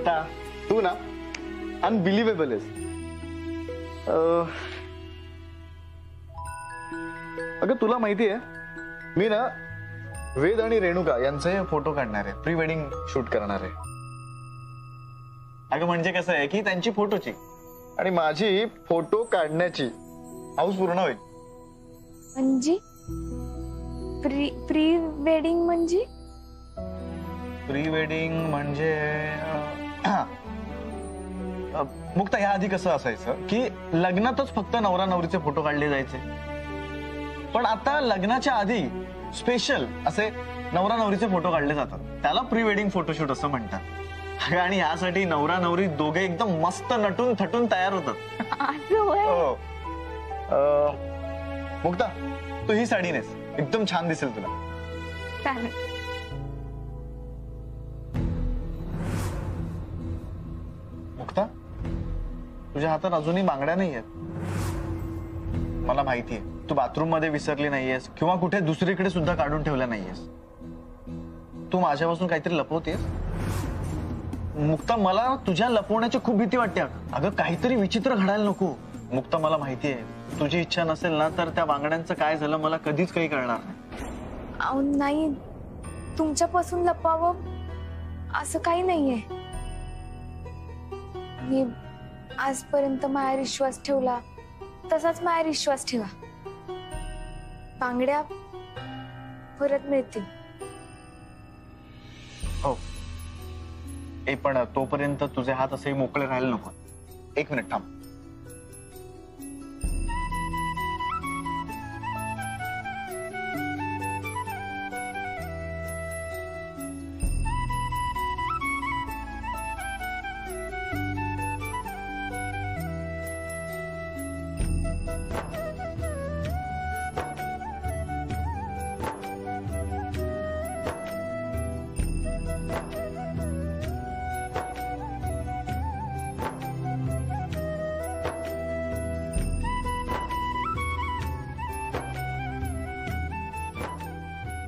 मुक्ता, तू ना अनबिलिव्हेबल आहेस. अगं तुला माहिती आहे, मी ना वेद आणि रेणुका यांचे फोटो काढणार आहे, प्री वेडिंग शूट करणार आहे. अगं म्हणजे कसं आहे की त्यांची फोटोची आणि माझी फोटो काढण्याची हाऊस पूर्ण होईल. म्हणजे प्री वेडिंग म्हणजे? प्री वेडिंग म्हणजे मुक्ता, ह्या आधी कसं असायचं की लग्नातच फक्त नवरा नवरीचे फोटो काढले जायचे, पण आता लग्नाच्या आधी स्पेशल असे नवरा नवरीचे फोटो काढले जातात. त्याला प्री वेडिंग फोटोशूट असं म्हणतात. आणि यासाठी नवरा नवरी दोघे एकदम मस्त नटून थटून तयार होतात. हो. मुक्ता, तू ही साडी नेस, एकदम छान दिसेल तुला. मुक्ता, तुझ्या हातात अजूनही बांगड्या नाही आहेत. मला माहितीये तू बाथरूम मध्ये विसरली नाहीयेस किंवा कुठे दुसरीकडे सुद्धा काढून ठेवल्या नाहीयेस. तू माझ्यापासून काहीतरी लपवतेस. मुक्ता, मला तुझ्या लपवण्याची खूप भीती वाटते. अगं काहीतरी विचित्र घडायला नको. मुक्ता, मला माहितीये तुझी इच्छा नसेल ना तर त्या बांगड्यांचं काय झालं मला कधीच काही कळणार नाही. नाही, तुमच्यापासून लपवावं असं काही नाहीये. मी आजपर्यंत माझ्यावर विश्वास ठेवला तसाच माझ्यावर विश्वास ठेवा. बांगड्या परत मिळतील. हो, पण तोपर्यंत तुझे हात असे मोकळे राहायला नको. एक मिनिट थांब.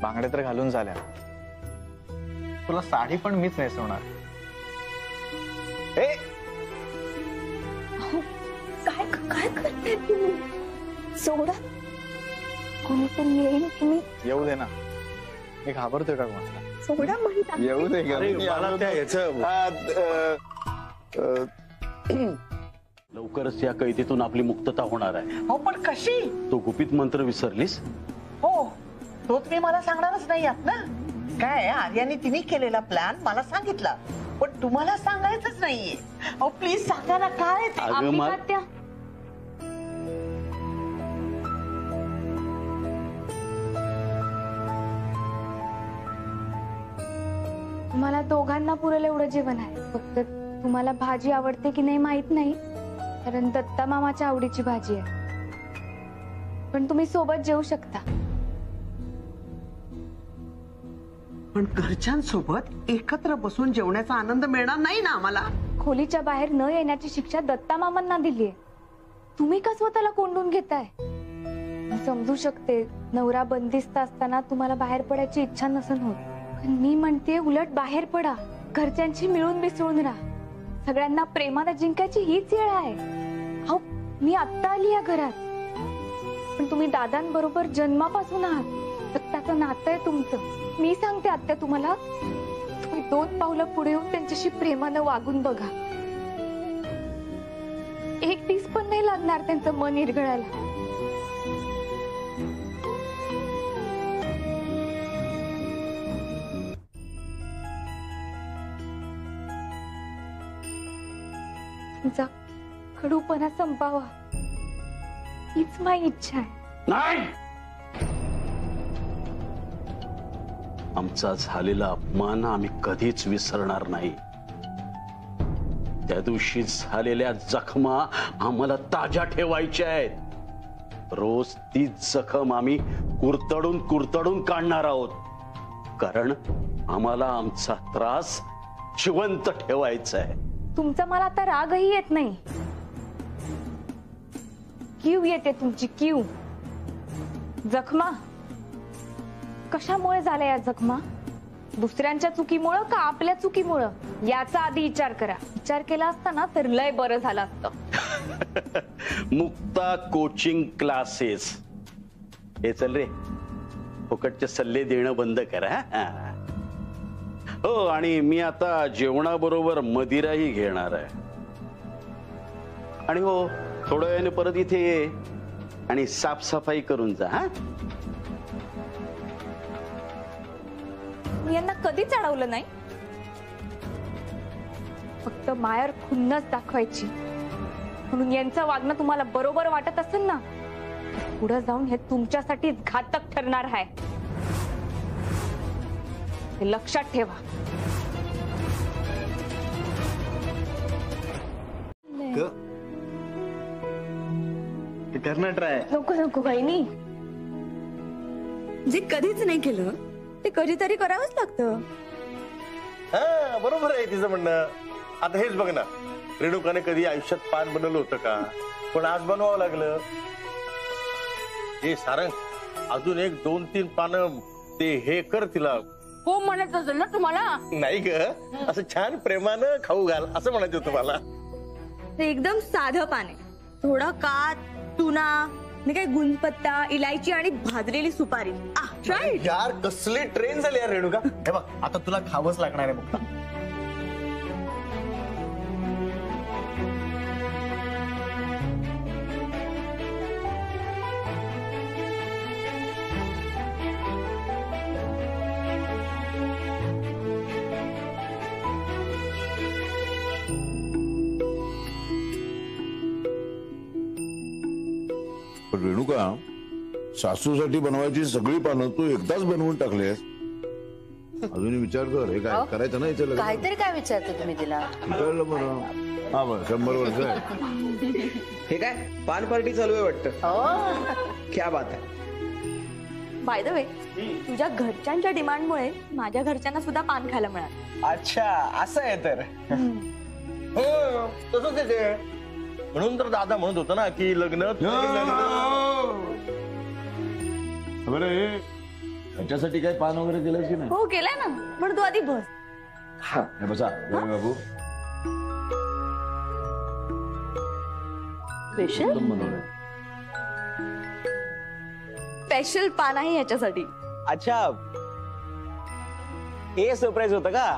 बांगड्या तर घालून झाल्या, तुला साडी पण मीच नेसवणार. काय काय करते तुम्ही? सोडा, कोणी पण येईल. तुम्ही येऊ दे ना. मी घाबरतोय का कोणाला? सोडा म्हणता. येऊ दे. लवकरच या कैदेतून आपली मुक्तता होणार आहे. हो, पण कशी? तो गुपित मंत्र विसरलीस? हो, तो तुम्ही मला सांगणारच नाही आहात ना. काय आर्याने तिने केलेला प्लॅन मला सांगितला, पण तुम्हाला सांगायचंच नाहीये. अहो प्लीज सांगा ना काय ते. तुम्हाला दोघांना पुरेल एवढं जेवण आहे. फक्त तुम्हाला भाजी आवडते की नाही माहित नाही, कारण दत्ता मामाच्या आवडीची भाजी आहे. पण तुम्ही सोबत जेवू शकता. पण घरच्यांसोबत एकत्र बसून जेवण्याचा आनंद मिळणार नाही ना आम्हाला. खोलीच्या बाहेर न येण्याची शिक्षा दत्ता मामांना दिलीये. तुम्ही का स्वतःला कोंडून घेताय? मी समजू शकते, नवरा बंदिस्त असताना तुम्हाला बाहेर पडायची इच्छा नसेल होत, पण मी म्हणते उलट बाहेर पडा. घरच्यांशी मिळून मिसळून राहा. सगळ्यांना प्रेमाने जिंकायची हीच वेळ आहे. अहो, मी आत्ता आली या घरात, पण तुम्ही दादांबरोबर जन्मापासून आहात. दत्ताचं नातं आहे तुमचं. मी सांगते आत्या तुम्हाला, तुम्ही 2 पावलं पुढे येऊन त्यांच्याशी प्रेमानं वागून बघा. 1 दिवस पण नाही लागणार त्यांचं मन विरघळायला. तुमचा कडूपणा संपावा हीच माझी इच्छा आहे. नाही, आमचा झालेला अपमान आम्ही कधीच विसरणार नाही. त्या दिवशी झालेल्या जखमा आम्हाला ताज्या ठेवायच्या आहेत. रोज तीच जखम आम्ही कुरतडून कुरतडून काढणार आहोत, कारण आम्हाला आमचा त्रास जिवंत ठेवायचा आहे. तुमचा मला आता रागही येत नाही, कीव येते तुमची कीव. जखमा कशामुळे झाल्या या जखमा? दुसऱ्यांच्या चुकीमुळे का आपल्या चुकीमुळे? याचा आधी विचार करा. विचार केला असता ना तर लय बरं झालं असतं. Mukta coaching classes. हे चल रे, फुकटचे सल्ले देणं बंद कर. हा हो, आणि मी आता जेवणाबरोबर मदिराही घेणार आहे. आणि हो, थोड्या वेळाने परत इथे ये आणि साफसफाई करून जा. हा, मी यांना कधीच अडवलं नाही. फक्त मायावर खुन्नस दाखवायची, म्हणून यांचं वागणं तुम्हाला बरोबर वाटत असेल ना, पुढे जाऊन हे तुमच्यासाठीच घातक ठरणार आहे. हे लक्षात ठेवा. करणं ट्राय. नको नको बहिणी, जे कधीच नाही केलं ते कधीतरी करावंच लागतं. हा बरोबर आहे तिचं म्हणणं. आता हेच बघ ना, रेणुकाने कधी आयुष्यात पान बनवलं होतं का? पण आज बनवावं लागलं. हे सारंग, अजून एक 2-3 पानं ते हे कर तिला. हो म्हणत असेल ना तुम्हाला. नाही ग, असं छान प्रेमानं खाऊ घाल असं म्हणायचं होतं मला. ते एकदम साधं पान आहे. थोडा कात, तुना, मी काय गुणपत्ता, इलायची आणि भाजलेली सुपारी. ट्राय. यार कसली ट्रेन झाली यार रेणुका. हे बघ, आता तुला खावंच लागणार आहे मुक्ता. पण रेणुका, सासूसाठी बनवायची सगळी पानं तू एकदाच बनवून टाकलेस. अजूनही विचार कर, हे काय करायचं नाही. चल काहीतरी काय विचारते तुम्ही तिला? विचारलं बरं. हा बरं, 100 वर्ष आहे. हे काय पान पार्टी चालू आहे वाटतं. हो, क्या बात आहे. बाय द वे, तुझ्या घरच्यांच्या डिमांडमुळे माझ्या घरच्यांना सुद्धा पान खायला मिळालं. अच्छा, असं आहे तर. हो तसंच आहे ते. म्हणून तर दादा म्हणत होता ना की लग्न बरं, हे ह्याच्यासाठी काही पान वगैरे केलं की नाही? हो केलंय ना, पण तू आधी बस. हे बसा जय बाबू. एकदम बनवलंय. स्पेशल पान आहे याच्यासाठी. अच्छा, हे सरप्राईज होतं का?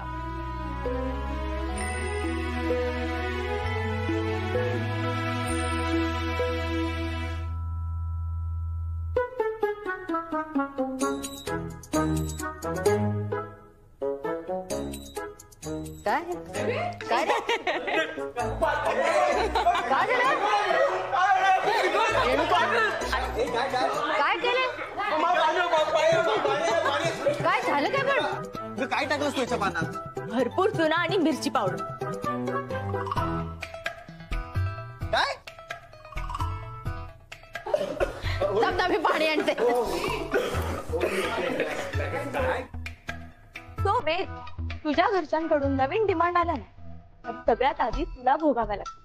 काय काय रे? काय झालं? रेणुका, काय केलं? काय झालं काय पण? काय टाकलंस तुझ्या पानात? भरपूर चुना आणि मिरची पावडर. काय? थांब, मी पाणी आणते. सो वेद, तुझ्या घरच्यांकडून नवीन डिमांड आला ना, तर सगळ्यात आधी तुला भोगाव्या लागतं.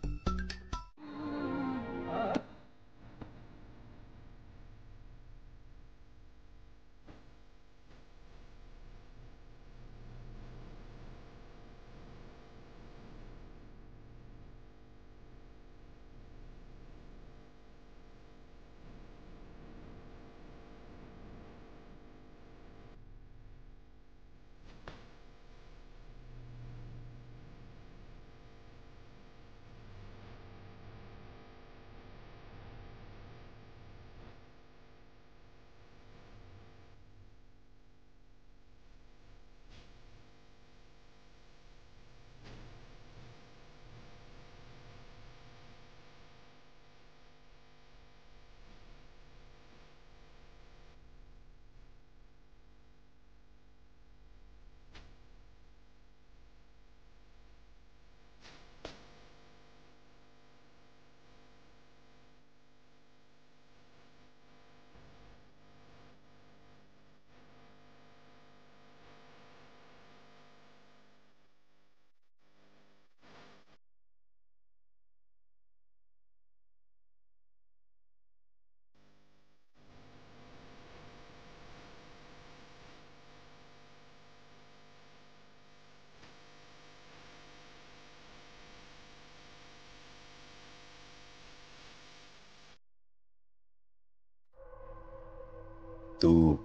तू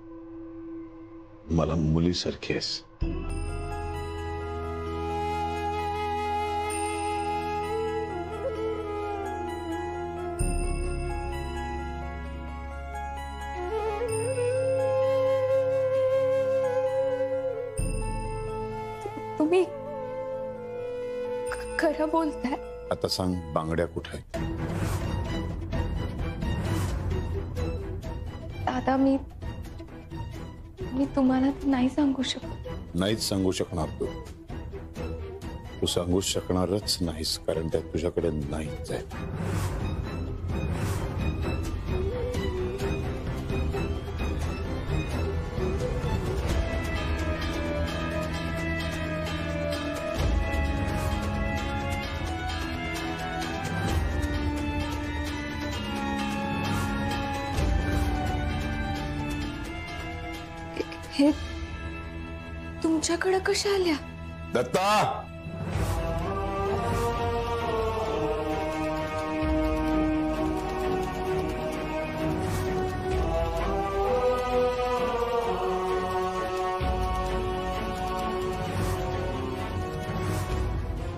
मला मुलीसारखी आहेस. तुम्ही खरं बोलताय. आता सांग, बांगड्या कुठे आहे? दादा मी तुम्हाला नाही सांगू शकत. नाहीच सांगू शकणार तू. तू सांगू शकणारच नाहीस, कारण त्या तुझ्याकडे नाहीच आहे. हे तुमच्याकडे कशा आल्या? दत्ता,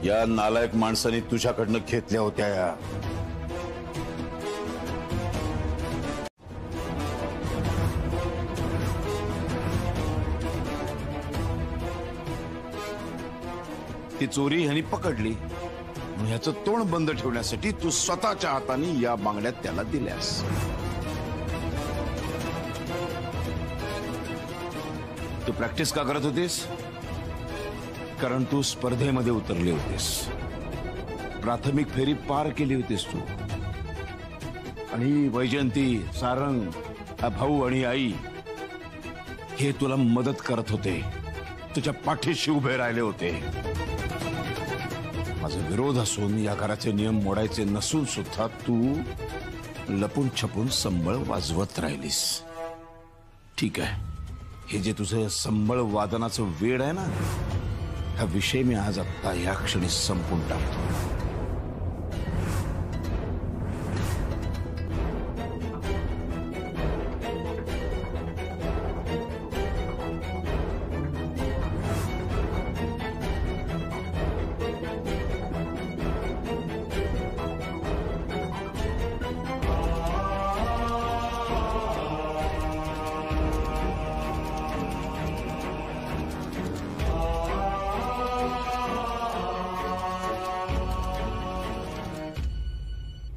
या नालायक माणसाने तुझ्याकडनं घेतल्या होत्या या. ती चोरी ह्यांनी पकडली. ह्याचं तोंड बंद ठेवण्यासाठी तू स्वतःच्या हाताने या बांगड्या त्याला दिल्यास. तू प्रॅक्टिस का करत होतीस? कारण तू स्पर्धेमध्ये उतरले होतेस. प्राथमिक फेरी पार केली होतीस तू. आणि वैजयंती, सारंग, भाऊ आणि आई हे तुला मदत करत होते. तुझ्या पाठीशी उभे राहिले होते. माझा विरोध असून, या घराचे नियम मोडायचे नसून सुद्धा तू लपून छपून संबळ वाजवत राहिलीस. ठीक आहे, हे जे तुझं संबळ वादनाचं वेड आहे ना, हा विषय मी आज आत्ता या क्षणी संपून टाकतो.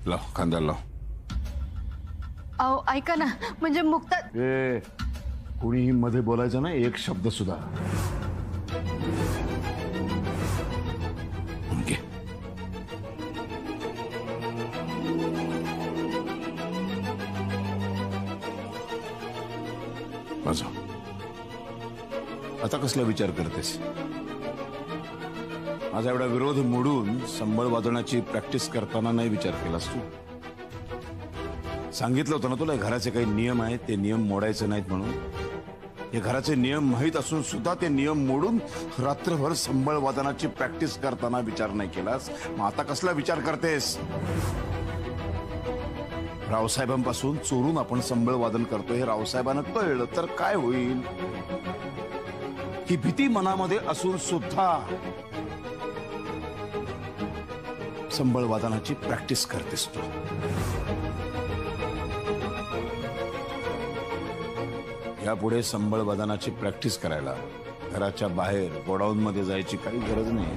लाव, खांद्याला लाव. अहो ऐका ना, म्हणजे मुक्ता. कुणीही मध्ये बोलायचं ना एक शब्द सुद्धा. घे. वाजव. आता कसला विचार करतेस? माझा एवढा विरोध मोडून संबळ वाजवण्याची प्रॅक्टिस करताना नाही विचार केलास तू? सांगितलं होतं ना तुला, घराचे काही नियम आहेत, ते नियम मोडायचे नाहीत म्हणून. हे घराचे नियम माहीत असून सुद्धा ते नियम मोडून रात्रभर संबळ वादनाची प्रॅक्टिस करताना विचार नाही केलास. मग आता कसला विचार करतेस? रावसाहेबांपासून चोरून आपण संबळ वादन करतो हे रावसाहेबांना कळलं तर काय होईल? ही भीती मनामध्ये असून सुद्धा संबळ वादनाची प्रॅक्टिस करतेस तू. यापुढे संबळ वादनाची प्रॅक्टिस करायला घराच्या बाहेर गोडाऊन मध्ये जायची काही गरज नाही.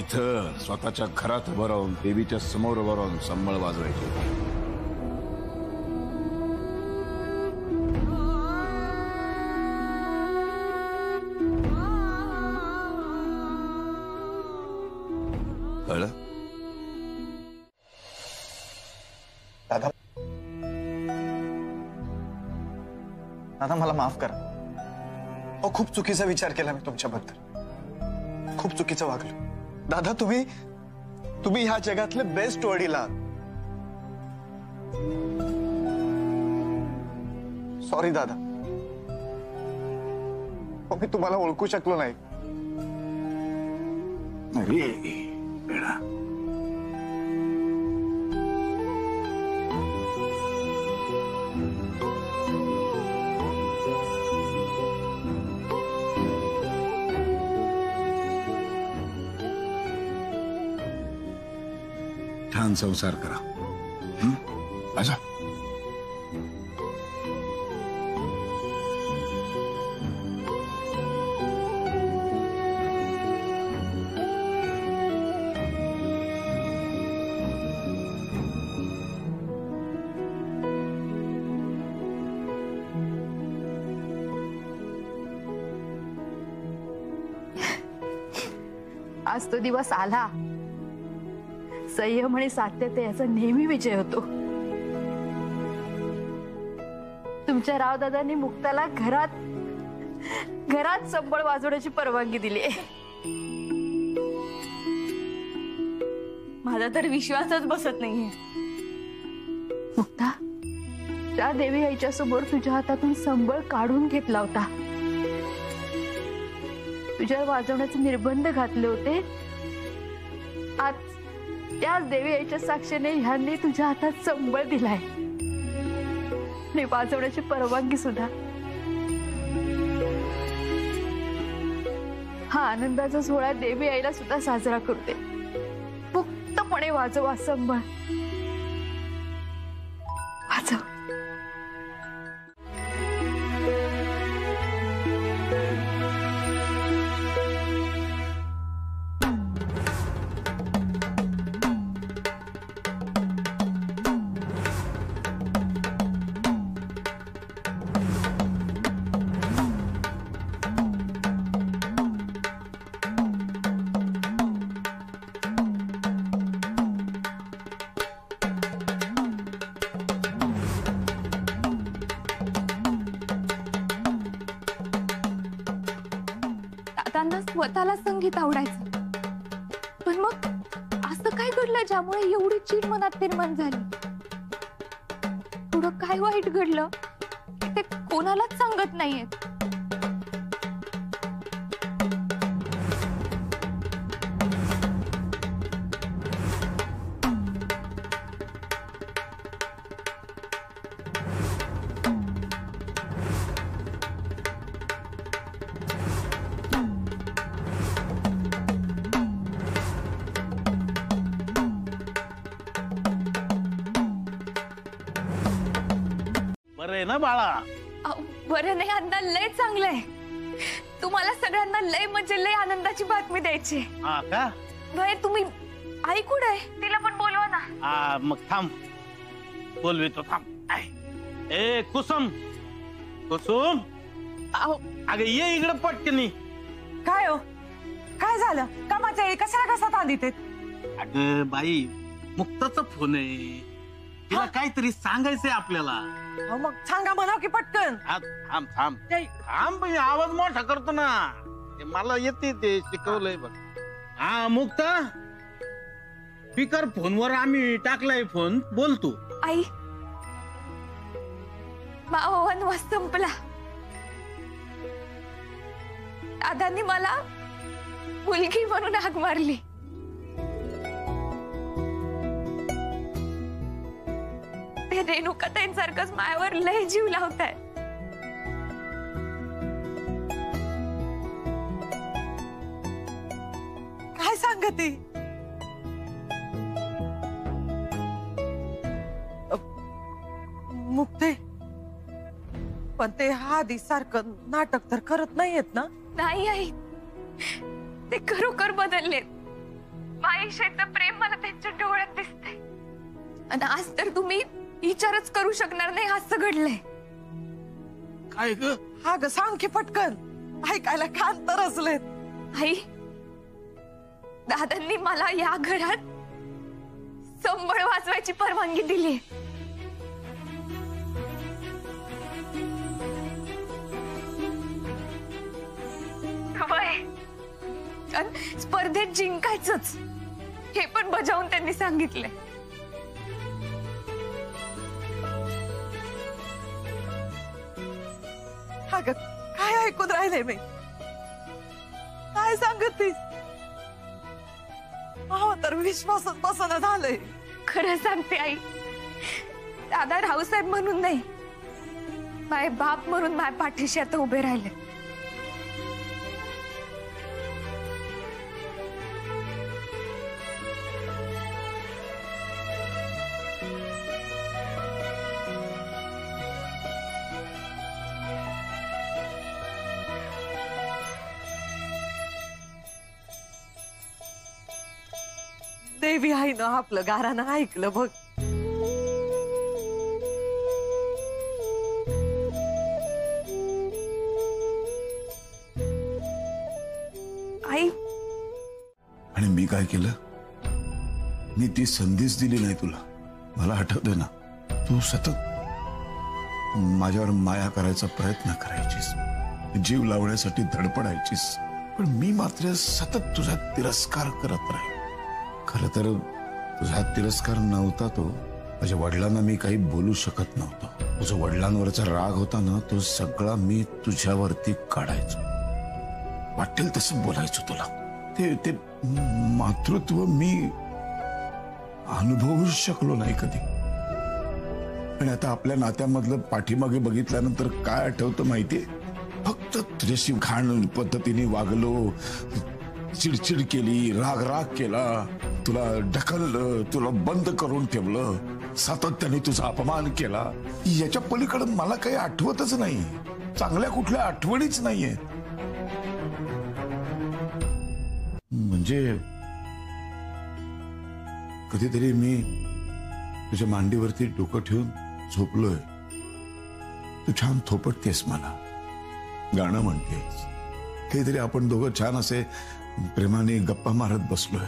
इथं स्वतःच्या घरात उभं राहून, देवीच्या समोर उभं राहून संबळ वाजवायची. कळलं? दादा, दादा मला माफ करा. अहो, खूप चुकीचा विचार केला मी तुमच्याबद्दल. खूप चुकीचं वागलो. दादा, तुम्ही ह्या जगातले बेस्ट वडील आहात. सॉरी दादा, मी तुम्हाला ओळखू शकलो नाही. अरे बेडा, छान संसार करा. अच्छा. आज तो दिवस आला. संयम आणि सात्यता याचा नेहमी विजय होतो. तुमच्या रावदादांनी मुक्ताला घरात संबळ वाजवण्याची परवानगी दिली. माझा तर विश्वासच बसत नाहीये. मुक्ता, त्या देवी आईच्या समोर तुझ्या हातातून संबळ काढून घेतला होता. तुझ्या वाजवण्याचे निर्बंध घातले होते. आज त्याच देवी आईच्या साक्षीने ह्यांनी तुझ्या हातात संबळ दिलाय आणि वाजवण्याची परवानगी सुद्धा. हा आनंदाचा सोहळा देवी आईला सुद्धा साजरा करते. मुक्तपणे वाजवा संबळ. वाजव. दादांना स्वतःला संगीत आवडायचं, पण मग असं काय घडलं ज्यामुळे एवढी चीड मनात निर्माण झाली? पुढं काय वाईट घडलं ते कोणालाच सांगत नाहीयेत. बरं ना बाळा? बरं नाही अण्णा, लय चांगलंय. तुम्हाला सगळ्यांना लय म्हणजे लय आनंदाची बातमी द्यायची. हा का? बाई तुम्ही आई कुठे आहे? तिला पण बोलवा ना. हा मग थांब, बोलवितो थांब. ए कुसुम, कुसुम अगं ये इकडे पटकनी. काय हो, काय झालं? कामाच्या वेळी कशाला कसा तांदीत? अगं बाई, मुक्ताचा फोन आहे. तिला काहीतरी सांगायचंय आपल्याला. मग सांगा म्हणा की पटकन. थांब थांब थांब, पण आवाज मोठा करतो ना. मला येते ते शिकवलंय बघ. हा मुक्ता, स्पीकर फोनवर आम्ही टाकलाय फोन, बोलतो. आई, वनवास संपला. दादांनी मला मुलगी म्हणून हाक मारली. ते रेणुकाताईंसारखंच मायावर लय जीव लावताय. काय सांगते? मुक्ते, पण ते आधी सारखं नाटक तर करत नाहीयेत ना? नाही आई, ते खरोखर बदललेत. माईशेचं प्रेम मला त्यांच्या डोळ्यात दिसतंय. आणि आज तर तुम्ही विचारच करू शकणार नाही असं घडलंय. काय ग? हा ग, सांग की पटकन. ऐकायला कान तरसलेत. आई, दादांनी मला या घरात संबळ वाजवायची परवानगी दिली. स्पर्धेत जिंकायचंच हे पण बजावून त्यांनी सांगितले. अगं काय ऐकून राहिले मी? काय सांगतेस? तर विश्वासच बसना झालंय. खरं सांगते आई, दादा रावसाहेब म्हणून नाही, माय बाप म्हणून माय पाठीशी आता उभे राहिले. बी आहे ना आपलं गारानं ऐकलं बघ. आई आणि मी काय केलं? मी ती संधीच दिली नाही तुला. मला आठवतंय ना, तू सतत माझ्यावर माया करायचा प्रयत्न करायचीस, जीव लावण्यासाठी धडपडायचीस, पण मी मात्र सतत तुझा तिरस्कार करत राहील. खर तर तुझा तिरस्कार नव्हता तो, माझ्या वडिलांना मी काही बोलू शकत नव्हतो. तुझा वडिलांवरचा राग होता ना, तो सगळा मी तुझ्यावरती काढायचो. वाटेल तसं बोलायचो तुला. ते मातृत्व मी अनुभवू शकलो नाही कधी. पण आता आपल्या नात्यामधलं पाठीमागे बघितल्यानंतर काय आठवतं माहितीये? फक्त तुझ्याशी घाण पद्धतीने वागलो, चिडचिड केली, राग केला, तुला ढकललं, तुला बंद करून ठेवलं, सातत्याने तुझा अपमान केला. याच्या पलीकडे मला काही आठवतच नाही. चांगल्या कुठल्या आठवणीच नाहीये. म्हणजे कधीतरी मी तुझ्या मांडीवरती डोकं ठेवून झोपलोय, तू छान थोपटतेस मला, गाणं म्हणतेस. कधीतरी आपण दोघं छान असे प्रेमाने गप्पा मारत बसलोय.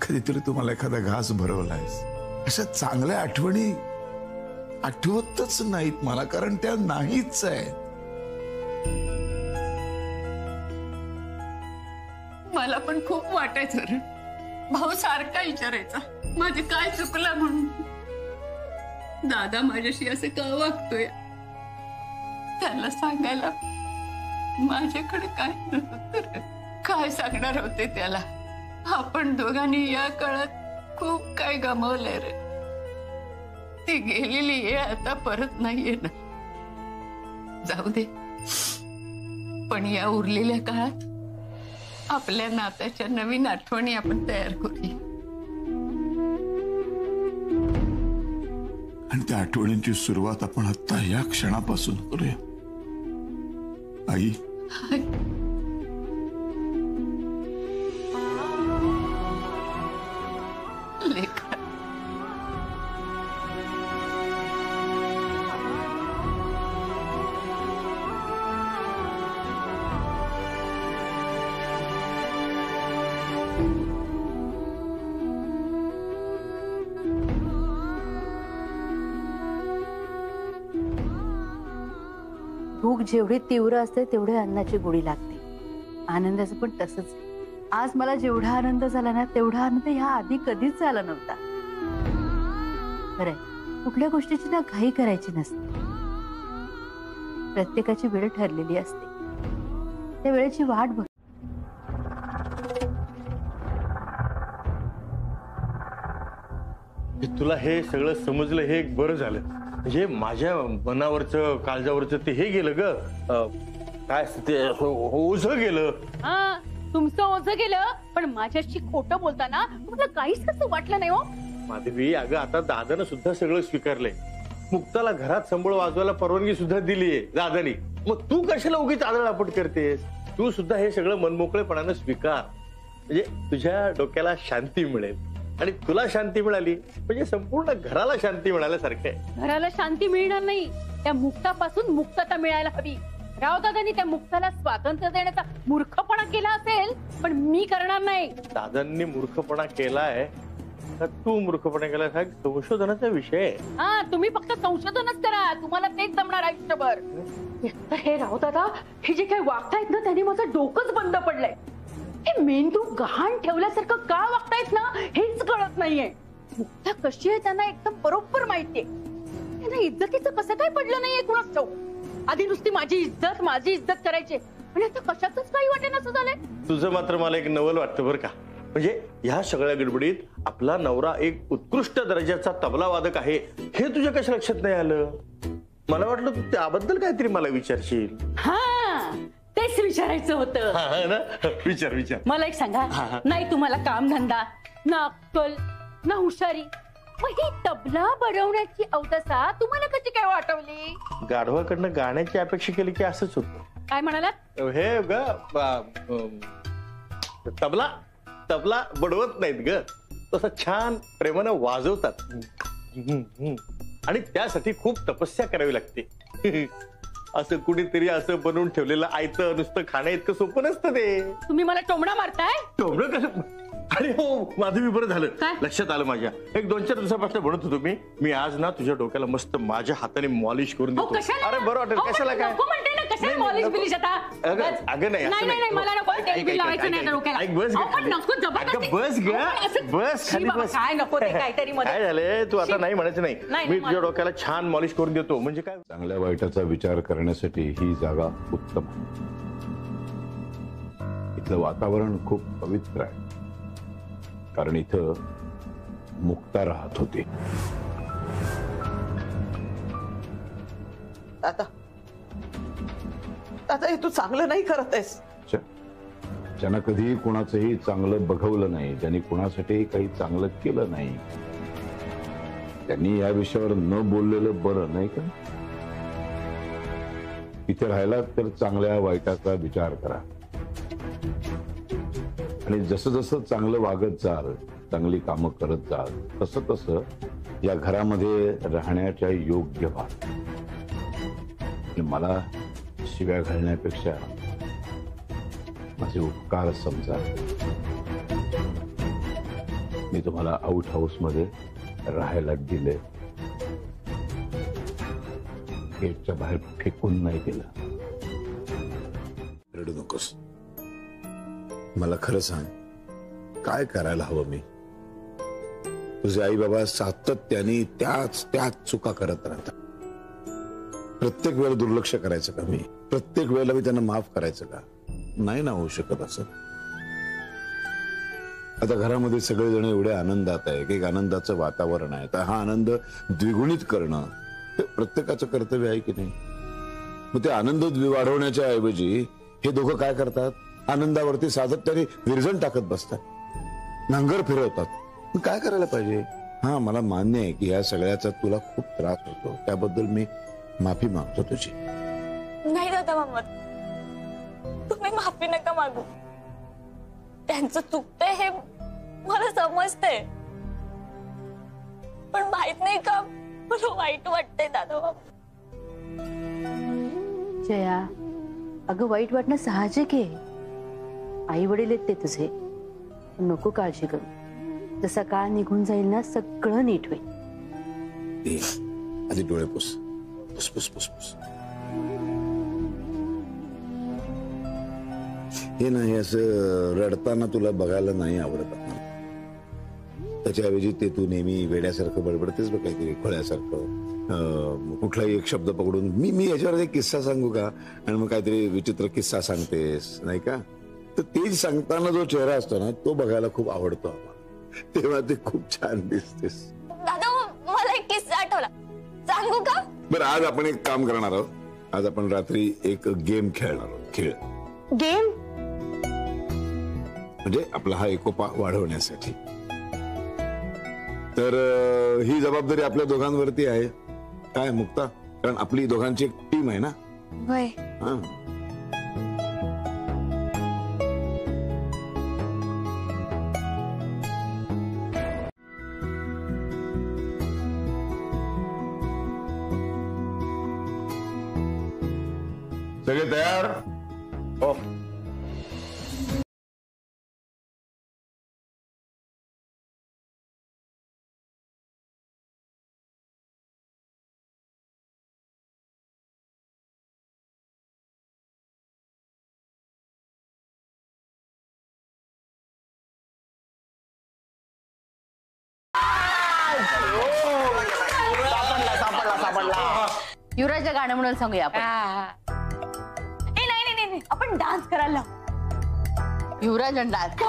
कधीतरी तू मला एखादा घास भरवलायस. अशा चांगल्या आठवणी आठवतच नाहीत मला, कारण त्या नाहीच आहेत. मला पण खूप वाटायचं रे. भाऊ सारखा विचारायचा माझे काय चुकलं म्हणून. दादा माझ्याशी असे का वागतोय, त्याला सांगायला माझ्याकडे काय नव्हतं. काय सांगणार होते त्याला. आपण दोघांनी या काळात खूप काय गमावलंय रे. ती गेलेली आहे आता परत नाहीये ना. जाऊ दे, पण या उरलेल्या काळात आपल्या नात्याच्या नवीन आठवणी आपण तयार करूया. आणि त्या आठवणींची सुरुवात आपण आता या क्षणापासून करूया. आई, लेखा भूक जेवढी तीव्र असते तेवढे अन्नाची गोडी लागते. आनंदाचं पण तसंच. आज मला जेवढा आनंद झाला ना, तेवढा आनंद ह्या आधी कधीच झाला नव्हता. खरंय, कुठल्या गोष्टीची ना घाई करायची नसते. प्रत्येकाची वेळ ठरलेली असते, त्या वेळेची वाट बघ. तुला हे सगळं समजलं हे एक बरं झालं. म्हणजे माझ्या मनावरचं काळजावरचं ते हे गेलं ग, काय ते ओझं गेलं. हा, तुमचं ओझं गेलं, पण माझ्याशी खोटं बोलताना तुम्हाला काहीच कसं वाटलं नाही हो. माधवी, अगं आता दादानं सुद्धा सगळं स्वीकारलंय. मुक्ताला घरात संबळ वाजवायला परवानगी सुद्धा दिलीये दादानी. मग तू कशाला उगीच आदळआपट करतेस? तू सुद्धा हे सगळं मनमोकळेपणानं स्वीकार. म्हणजे तुझ्या डोक्याला शांती मिळेल, आणि तुला शांती मिळाली म्हणजे संपूर्ण घराला शांती मिळाल्यासारखं आहे. घराला शांती मिळणार नाही, त्या मुक्तापासून मुक्तता मिळायला हवी. रावदादांनी त्या मुक्ताला स्वातंत्र्य देण्याचा मूर्खपणा केला असेल, पण मी करणार नाही. दादांनी मूर्खपणा केलाय तर तू मूर्खपणा केलाय हा संशोधनाचा विषय आहे. हा, तुम्ही फक्त संशोधनच करा, तुम्हाला तेच जमणार आयुष्यभर. हे रावदादा, हे जे काही वागतायत ना, त्यांनी माझं डोकंच बंद पडलंय. हे मेंदू गहाण ठेवल्यासारखं का वागतायत ना, हेच कळत नाहीये. मुक्ता कशी आहे त्यांना एकदम बरोबर माहितीये. त्यांना इज्जतीचं कसं काय पडलं नाहीये कुणाच ठाऊक. आधी नुसती माझी इज्जत करायची, आणि आता कशाचंच काही वाटेन असं झालंय. तुझं मात्र मला एक नवल वाटतं बरं का. म्हणजे ह्या सगळ्या गडबडीत आपला नवरा एक उत्कृष्ट दर्जाचा तबला वादक आहे हे तुझ्या कशा लक्षात नाही आलं? मला वाटलं तू त्याबद्दल काहीतरी मला विचारशील. हा, तेच विचारायचं होतं. हा ना, विचार विचार. मला एक सांगा, नाही तुम्हाला कामधंदा ना, अक्कल ना, हुशारी, मग ही तबला बनवण्याची अवदसा तुम्हाला कशी काय वाटवली? गाढवाकडनं गाण्याची अपेक्षा केली की असंच होतं. काय म्हणाला? हे ग तबला बनवत नाहीत ग. तसं छान प्रेमानं वाजवतात आणि त्यासाठी खूप तपस्या करावी लागते. असं कुणीतरी असं बनवून ठेवलेलं आयतं नुसतं खाणं इतकं सोपं नसतं ते. तुम्ही मला टोमणा मारताय? टोमणं कसं? अरे हो माझं मी बरं झालं, लक्षात आलं माझ्या. एक 2-4 दिवसापासून म्हणत होतो मी आज ना तुझ्या डोक्याला मस्त माझ्या हाताने मॉलिश करून देतो. अरे बरं वाटेल. कशाला काय? अगं नाही बस खाली बस. काय झालंय तू आता नाही म्हणायचं नाही. मी तुझ्या डोक्याला छान मॉलिश करून देतो. म्हणजे काय? चांगल्या वाईटाचा विचार करण्यासाठी ही जागा उत्तम आहे. इथलं वातावरण खूप पवित्र आहे, कारण इथं मुक्ता राहत होती. दादा हे तू चांगलं नाही करत आहेस. ज्यांना कधी कुणाचंही चांगलं बघवलं नाही, ज्यांनी कुणासाठी काही चांगलं केलं नाही, त्यांनी या विषयावर न बोललेलं बरं नाही का? इथे राहिला तर चांगल्या वाईटाचा विचार करा आणि जसं जसं चांगलं वागत जाल, चांगली कामं करत जाल, तसं तसं या घरामध्ये राहण्याच्या योग्य व्हा. मला शिव्या घालण्यापेक्षा माझे उपकार समजा. मी तुम्हाला आउट हाऊस मध्ये राहायला दिले, गेटच्या बाहेर फेकून नाही दिलं. रडू नकोस. मला खरं सांग, काय करायला हवं मी? तुझे आई बाबा सातत्याने त्याच चुका करत राहतात. प्रत्येक वेळेला दुर्लक्ष करायचं का मी? प्रत्येक वेळेला मी त्यांना माफ करायचं का? नाही ना होऊ शकत असं. आता घरामध्ये सगळेजण एवढे आनंदात आहे, एक आनंदाचं वातावरण आहे, तर हा आनंद द्विगुणित करणं हे प्रत्येकाचं कर्तव्य आहे की नाही? मग ते आनंद वाढवण्याच्या ऐवजी हे दोघं काय करतात? आनंदावरती सातत्याने विरजण टाकत बसतात, नांगर फिरवतात. मग काय करायला पाहिजे? हा मला मान्य आहे की या सगळ्याचा तुला खूप त्रास होतो, त्याबद्दल मी माफी मागतो तुझी. नाही दादा मामा, तुम्ही माफी नका मागू. त्यांचं चुकतंय हे मला समजतंय, पण माहित नाही का मला वाईट वाटतंय दादा मामा. जया, अगं वाईट वाटणं साहजिक आहे. आई वडील आहेत ते तुझे, नको काळजी करू. जसा काळ निघून जाईल ना सगळं नीट होईल. आधी डोळे पुस. पुस पुस पुस पुस. हे नाही असं रडताना तुला बघायला नाही आवडत. त्याच्याऐवजी ते तू नेहमी वेड्यासारखं बडबडतेस बघ, काहीतरी खोळ्यासारखं. कुठलाही एक शब्द पकडून मी याच्यावर एक किस्सा सांगू का, आणि मग काहीतरी विचित्र किस्सा सांगतेस नाही का? तर ते सांगताना जो चेहरा असतो ना तो बघायला खूप आवडतो आम्हाला, तेव्हा ते खूप छान दिसतेस. दादा मला एक किस्सा आठवला, सांगू का? बरं, आज आपण एक काम करणार आहोत. आज आपण रात्री एक गेम खेळणार आहोत. खेळ गेम म्हणजे आपला हा एकोपा वाढवण्यासाठी. तर ही जबाबदारी आपल्या दोघांवरती आहे. काय मुक्ता? कारण आपली दोघांची एक टीम आहे ना. होय. हा, सगळे तयार? हो. युवराजच्या गाणं म्हणून सांगूया आपण. नाही आपण डान्स करायला. युवराज आणि डान्स.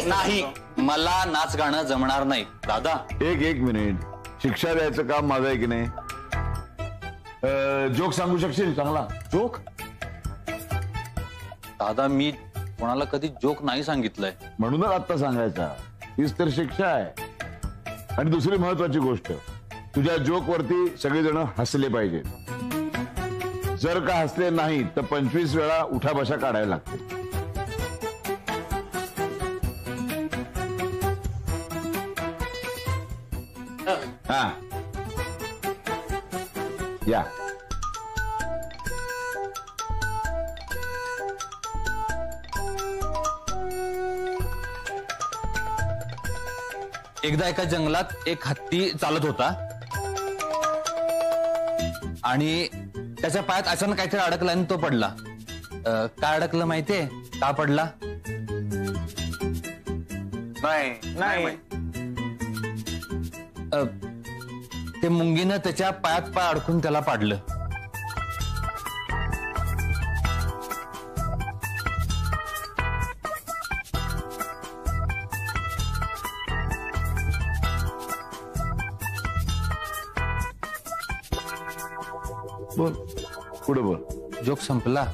नाही, मला नाच गाणं जमणार नाही दादा. एक मिनिट. शिक्षा द्यायचं काम माझं आहे की नाही? जोक सांगू शकशील चांगला? जोक? दादा मी कोणाला कधी जोक नाही सांगितलंय. म्हणूनच आता सांगायचा. हीच तर शिक्षा आहे. आणि दुसरी महत्वाची गोष्ट, तुझ्या जोक वरती सगळेजण हसले पाहिजे. जर का हसले नाही तर 25 वेळा उठाबशा काढायला लागते. या. एकदा एका जंगलात एक हत्ती चालत होता आणि त्याच्या पायात अचानक काहीतरी अडकलं आणि तो पडला. काय अडकलं माहितीये? का पडला? नाही. ते मुंगीनं त्याच्या पायात पाय अडकून त्याला पाडलं. बोल पुढे बोल. जोक संपला.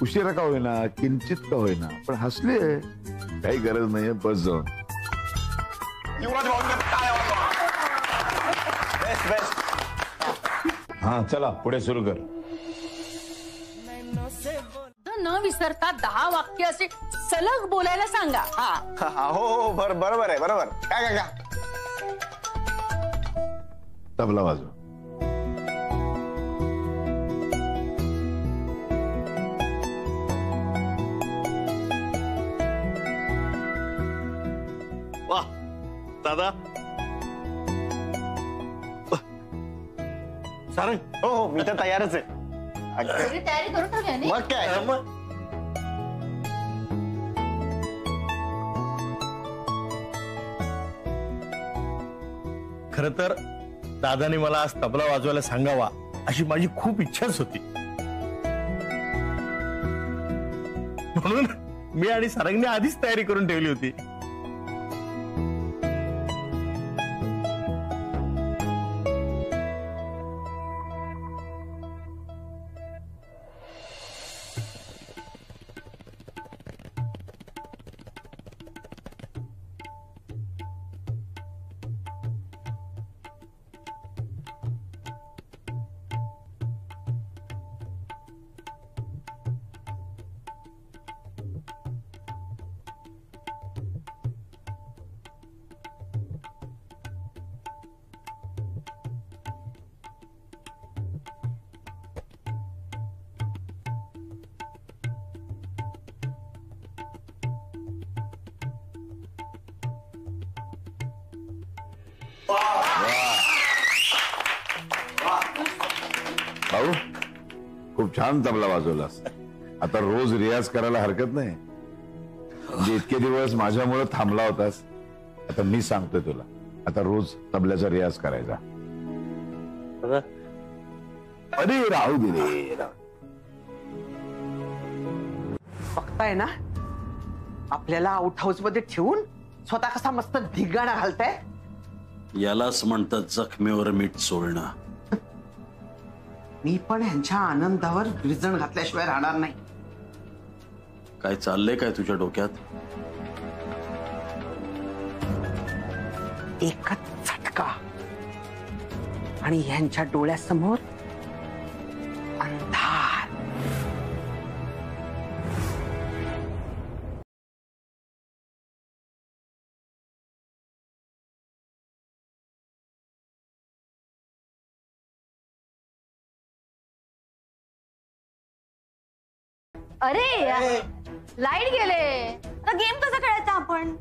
उशिरा का होईना, किंचित का होईना, पण हसले. काही गरज नाहीये, बस जाऊन. हा चला पुढे सुरू कर. न विसरता 10 वाक्य असे सलग बोलायला सांगा. हो बरोबर आहे. बरोबर. काय तबला वाजव. वाह दादा. सारंग. हो मी तर तयारच आहे. तयारी करून ठेवली. मग काय. खर तर दादाने मला आज तबला वाजवायला सांगावा अशी माझी खूप इच्छाच होती. म्हणून मी आणि सारंगने आधीच तयारी करून ठेवली होती. भाऊ खूप छान तबला वाजवलास. आता रोज रियाज करायला हरकत नाही. म्हणजे इतके दिवस माझ्यामुळे थांबला होतास. आता मी सांगतोय तुला, आता रोज तबल्याचा रियाज करायचा. अरे राहू दे रे. बघताय ना आपल्याला आउट हाऊस मध्ये ठेवून स्वतः कसा मस्त धिगाणा घालताय. यालाच म्हणतात जखमेवर मीठ चोळणं. मी पण ह्यांच्या आनंदावर विरजण घातल्याशिवाय राहणार नाही. काय चाललंय काय तुझ्या डोक्यात? एकच झटका आणि ह्यांच्या डोळ्यासमोर अंधार. अरे लाईट गेले. गेम कसा खेळायचा आपण?